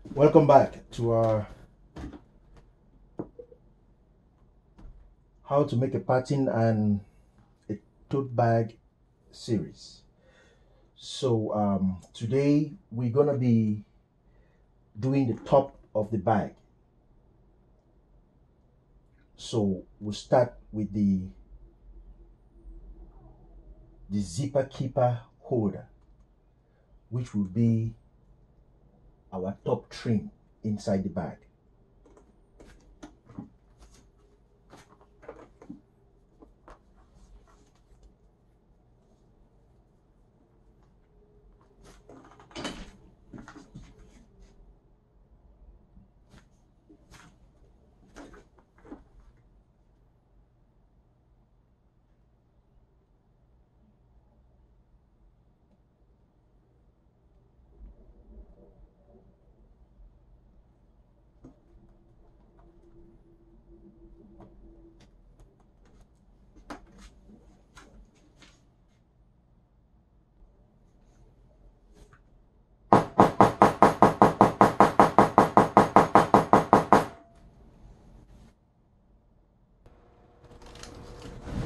Welcome back to our how to make a pattern and a tote bag series. So today we're gonna be doing the top of the bag. So we'll start with the zipper keeper holder, which will be our top trim inside the bag.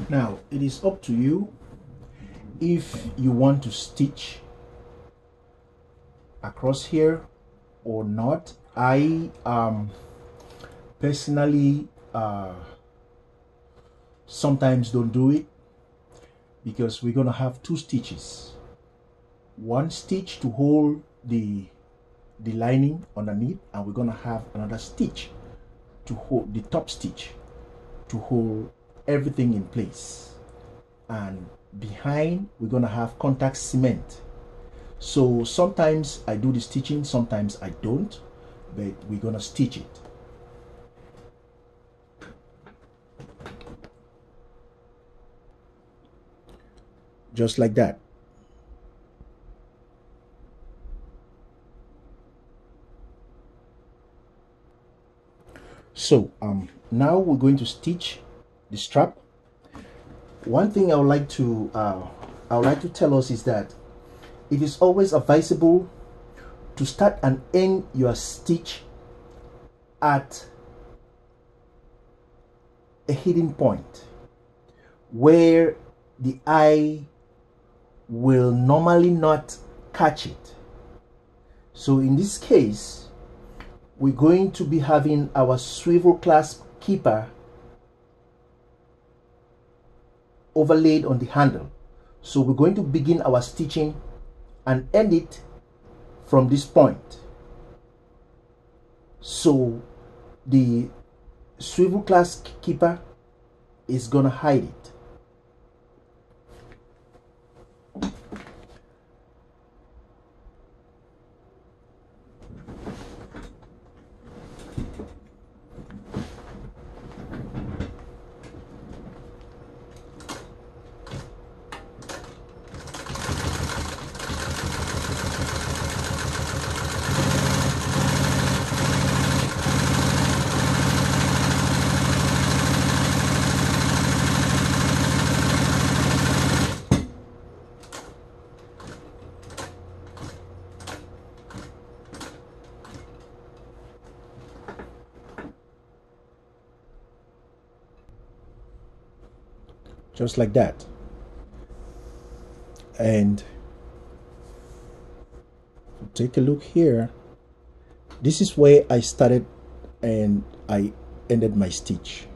Now it is up to you if you want to stitch across here or not. I personally sometimes don't do it because we're gonna have two stitches, one stitch to hold the lining underneath, and we're gonna have another stitch to hold the top stitch to hold everything in place, and behind we're gonna have contact cement. So sometimes I do the stitching, sometimes I don't, but we're gonna stitch it. Just like that. So now we're going to stitch the strap. One thing I would like to tell us is that it is always advisable to start and end your stitch at a hidden point where the eye will normally not catch it. So in this case, we're going to be having our swivel clasp keeper overlaid on the handle. So we're going to begin our stitching and end it from this point. So the swivel clasp keeper is gonna hide it. Just like that. And take a look here. This is where I started and I ended my stitch.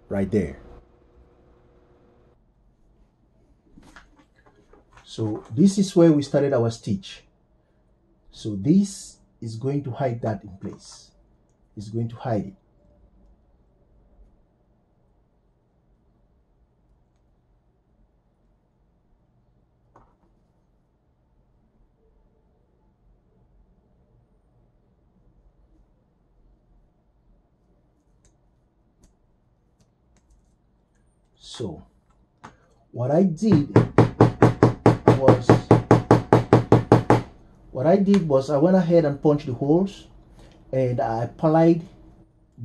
Right there. So this is where we started our stitch. So this is going to hide that in place. It's going to hide it. So what I did was I went ahead and punched the holes, and I applied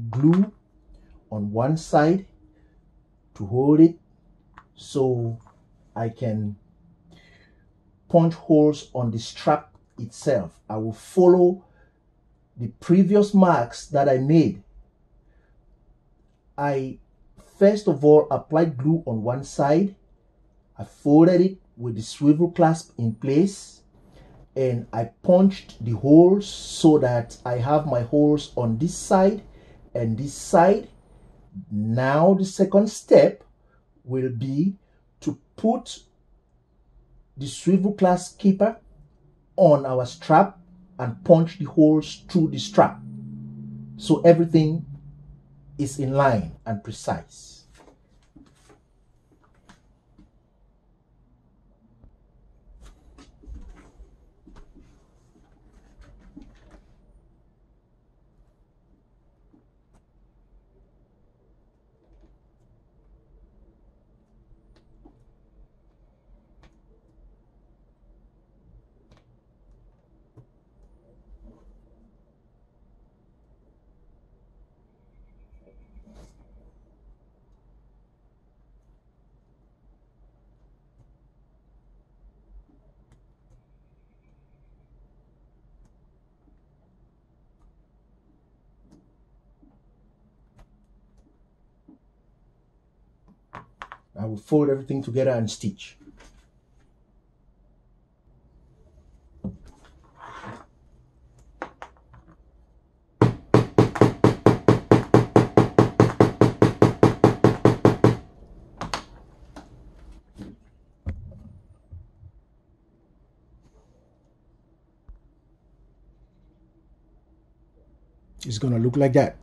glue on one side to hold it so I can punch holes on the strap itself. I will follow the previous marks that I made. I first of all applied glue on one side. I folded it with the swivel clasp in place, and I punched the holes so that I have my holes on this side and this side. Now the second step will be to put the swivel clasp keeper on our strap and punch the holes through the strap so everything is in line and precise. I will fold everything together and stitch. It's going to look like that.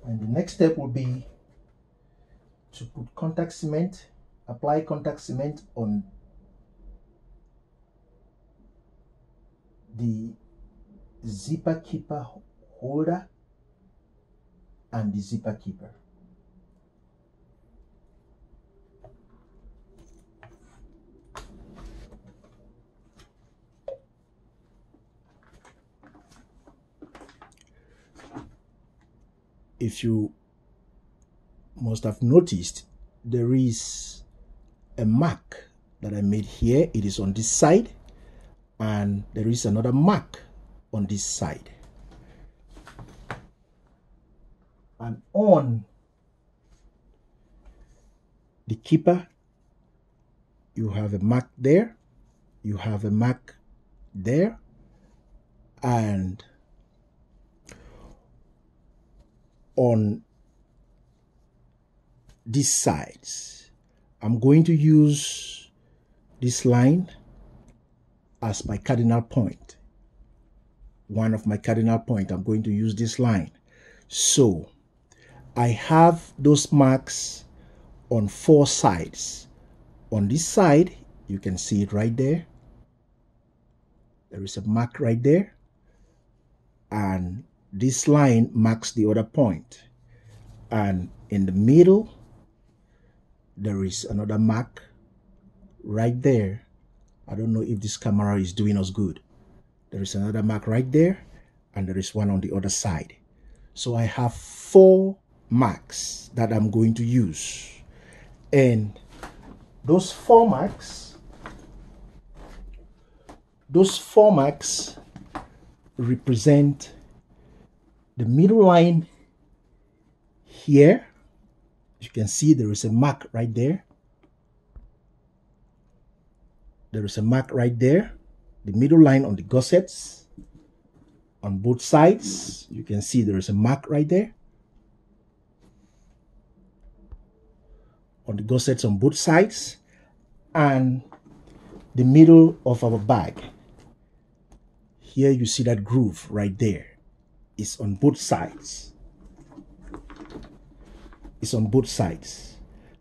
And the next step will be to put contact cement, apply contact cement on the zipper keeper holder and the zipper keeper. if you must have noticed, there is a mark that I made here. It is on this side, and there is another mark on this side. And on the keeper, you have a mark there, you have a mark there, and on these sides, I'm going to use this line as my cardinal point. One of my cardinal points, I'm going to use this line. So I have those marks on 4 sides. On this side, you can see it right there. There is a mark right there. And this line marks the other point. And in the middle, there is another mark right there. I don't know if this camera is doing us good. There is another mark right there, and there is one on the other side. So I have 4 marks that I'm going to use. And those 4 marks represent the middle line here. You can see there is a mark right there. There is a mark right there. The middle line on the gussets on both sides. You can see there is a mark right there. On the gussets on both sides. And the middle of our bag. Here you see that groove right there. It's on both sides. It's on both sides.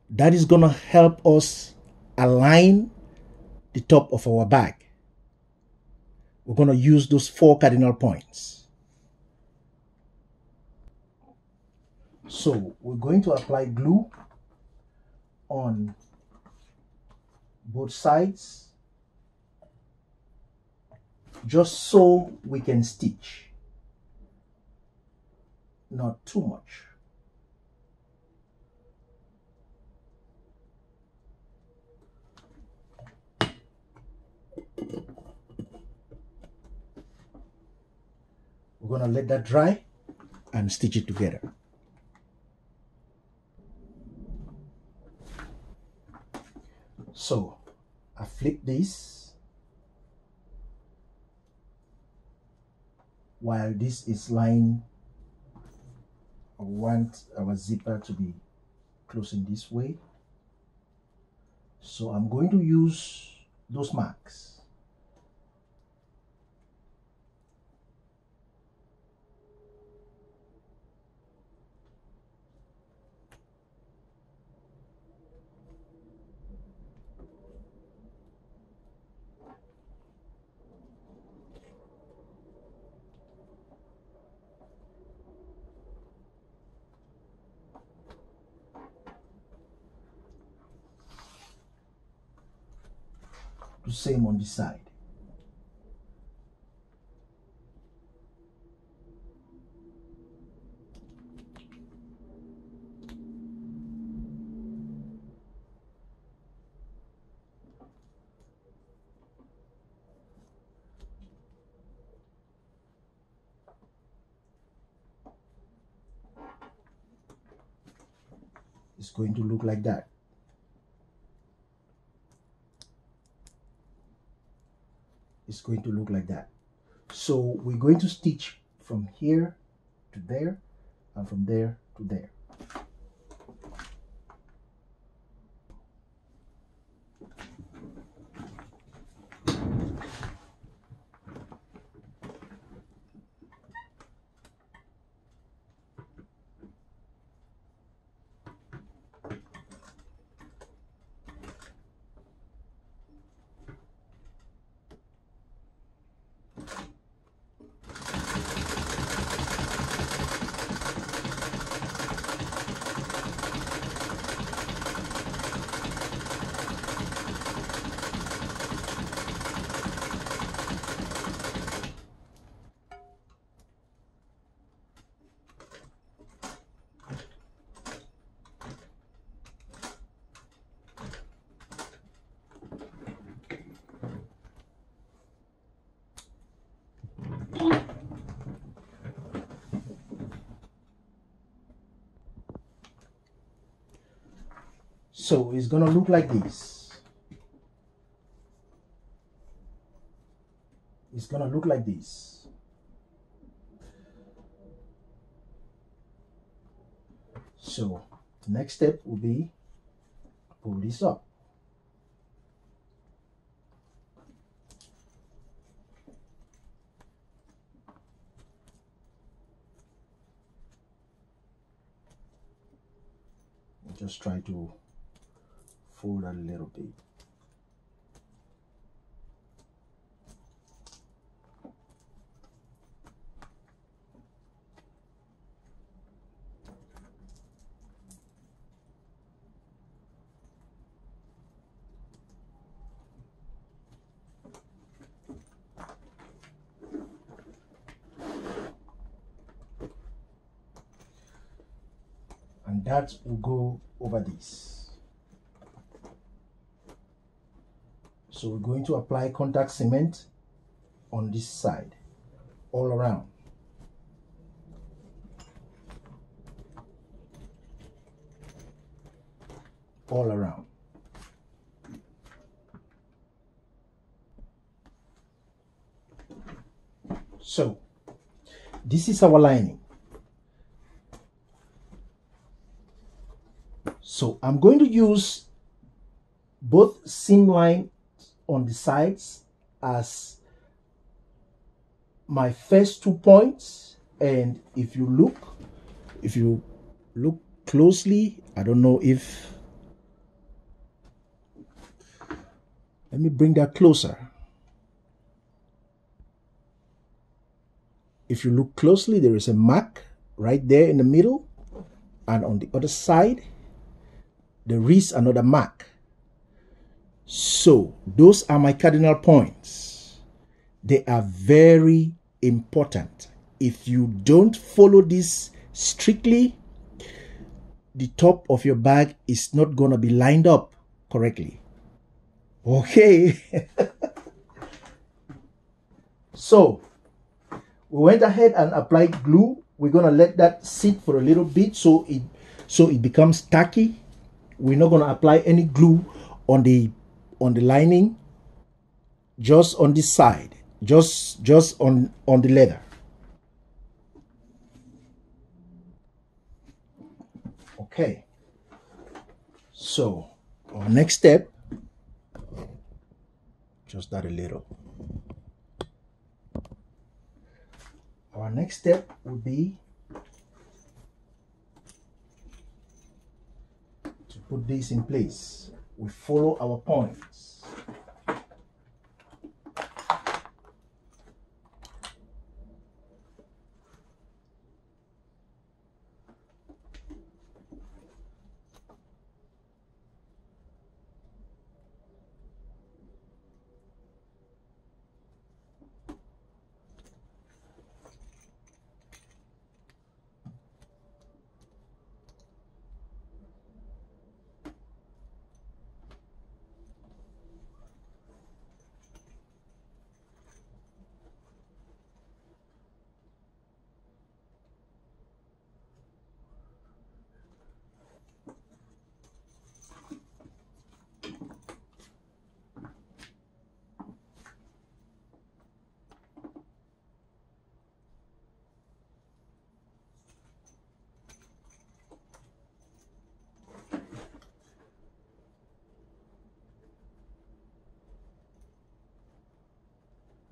That is going to help us align the top of our bag. We're going to use those 4 cardinal points. So we're going to apply glue on both sides, just so we can stitch. Not too much. We're going to let that dry and stitch it together. So I flip this while this is lying. I want our zipper to be closing this way. So I'm going to use those marks. The same on this side. It's going to look like that. It's going to look like that. So we're going to stitch from here to there and from there to there. So it's gonna look like this. It's gonna look like this. So the next step will be pull this up. Just try to fold that a little bit. And that will go over this. So we're going to apply contact cement on this side, all around. All around. So this is our lining. So I'm going to use both seam lines on the sides as my first 2 points. And if you look closely, I don't know if, let me bring that closer. If you look closely, there is a mark right there in the middle, and on the other side there is another mark. So those are my cardinal points. They are very important. If you don't follow this strictly, the top of your bag is not going to be lined up correctly. Okay. So we went ahead and applied glue. We're going to let that sit for a little bit so it becomes tacky. We're not going to apply any glue on the lining, just on this side, just on the leather. Okay. So our next step, just that a little. Our next step would be to put this in place. We follow our points.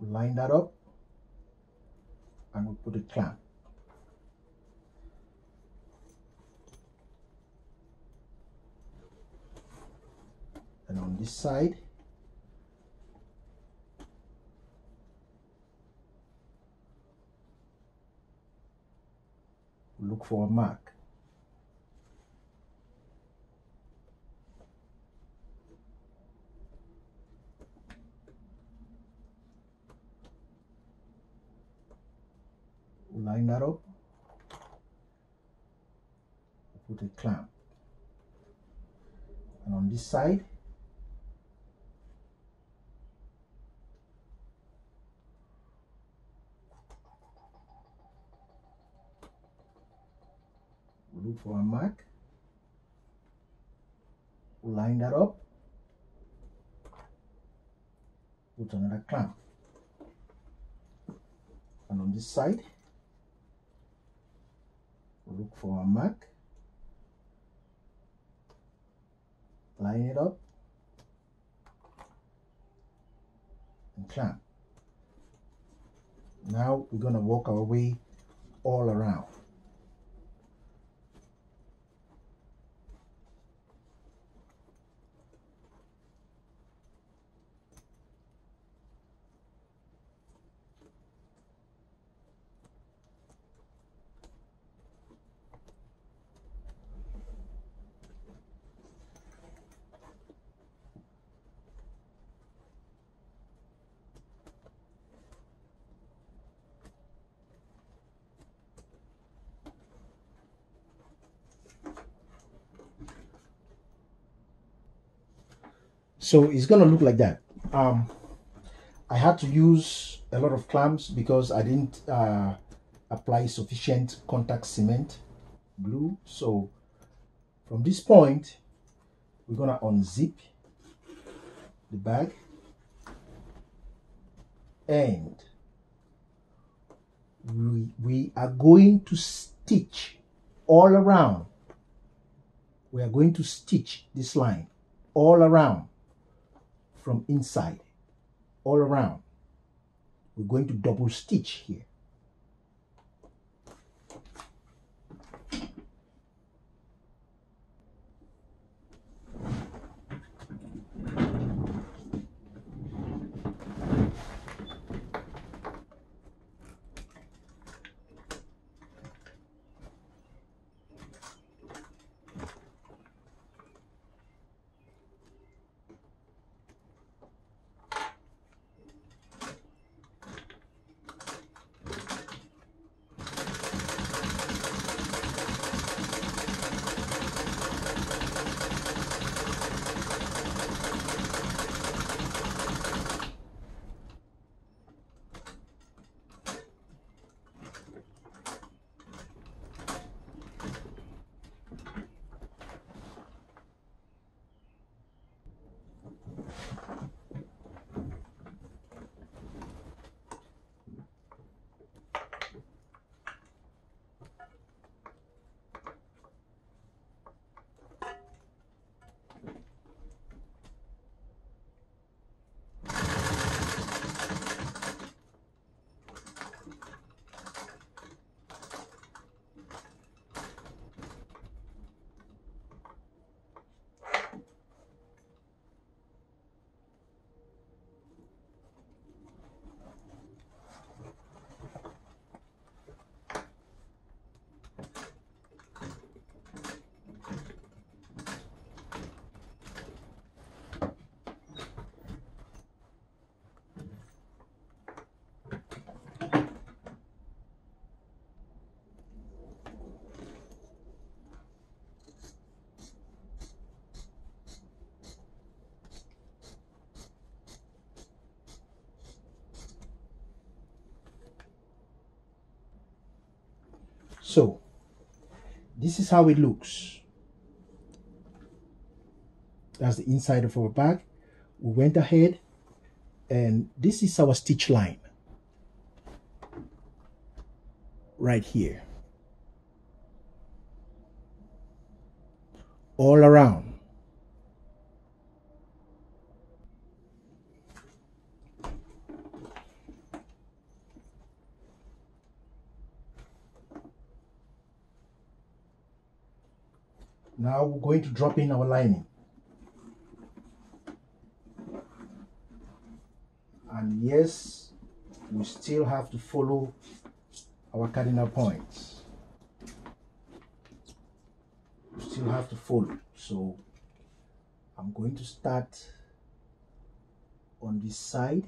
We line that up and we put a clamp. And on this side, we look for a mark. We line that up, we put a clamp. And on this side, we look for a mark, line that up, put another clamp, and on this side we'll look for our mark, line it up, and clamp. Now we're going to work our way all around. So it's gonna look like that. I had to use a lot of clamps because I didn't apply sufficient contact cement glue. So from this point, we're gonna unzip the bag and we are going to stitch all around. We are going to stitch this line all around from inside, all around. We're going to double stitch here. So this is how it looks. That's the inside of our bag. We went ahead and this is our stitch line right here, all around. Now we're going to drop in our lining. And yes, we still have to follow our cardinal points. We still have to follow. So I'm going to start on this side.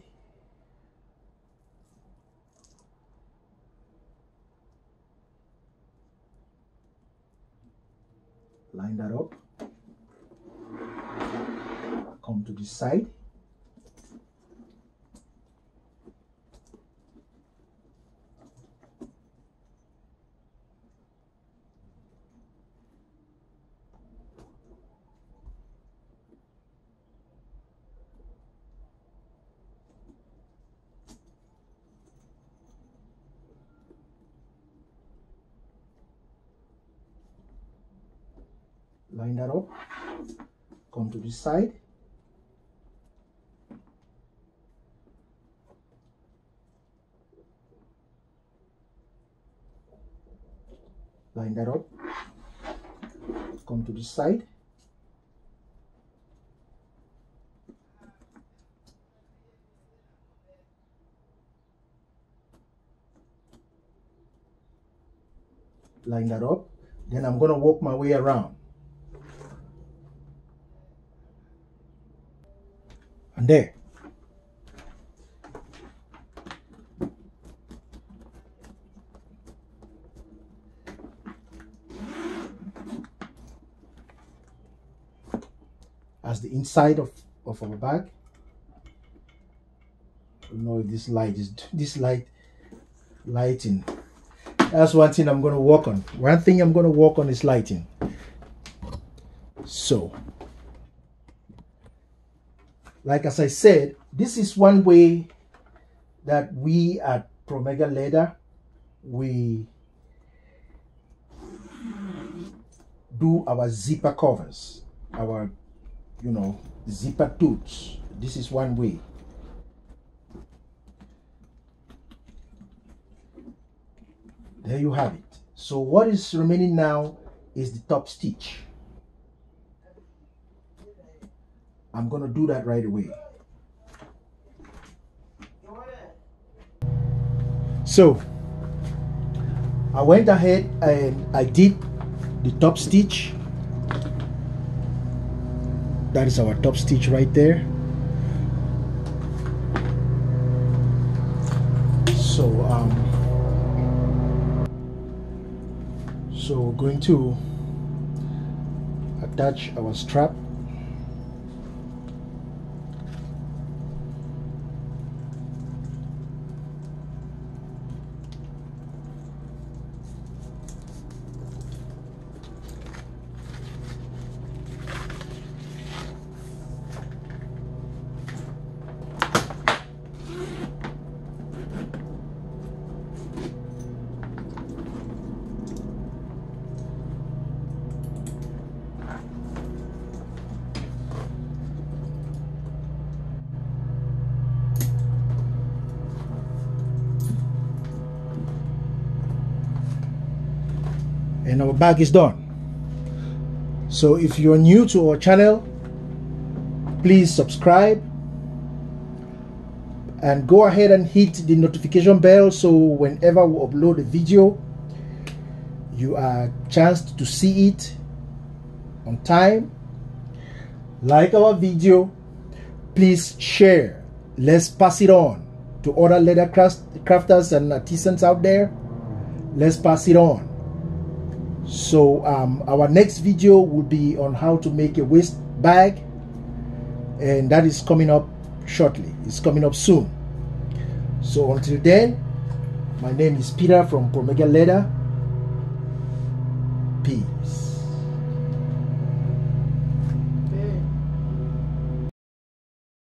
Line that up. Come to this side. line that up, come to this side, line that up, come to this side, line that up. Then I'm going to work my way around. And there. As the inside of our bag. I don't know if this lighting. That's one thing I'm going to work on. One thing I'm going to work on is lighting. So, like as I said, this is one way that we at Promega Leather, we do our zipper covers, our, zipper totes. This is one way. There you have it. So what is remaining now is the top stitch. I'm going to do that right away. So I went ahead and I did the top stitch. That is our top stitch right there. So we're going to attach our strap. And our bag is done. So if you're new to our channel, please subscribe and go ahead and hit the notification bell, so whenever we upload a video, you are chanced to see it on time. Like our video, please share. Let's pass it on to other leather crafters and artisans out there. Let's pass it on. So our next video will be on how to make a waist bag, and that is coming up shortly. It's coming up soon. So until then, my name is Peter from Promega Leather. Peace.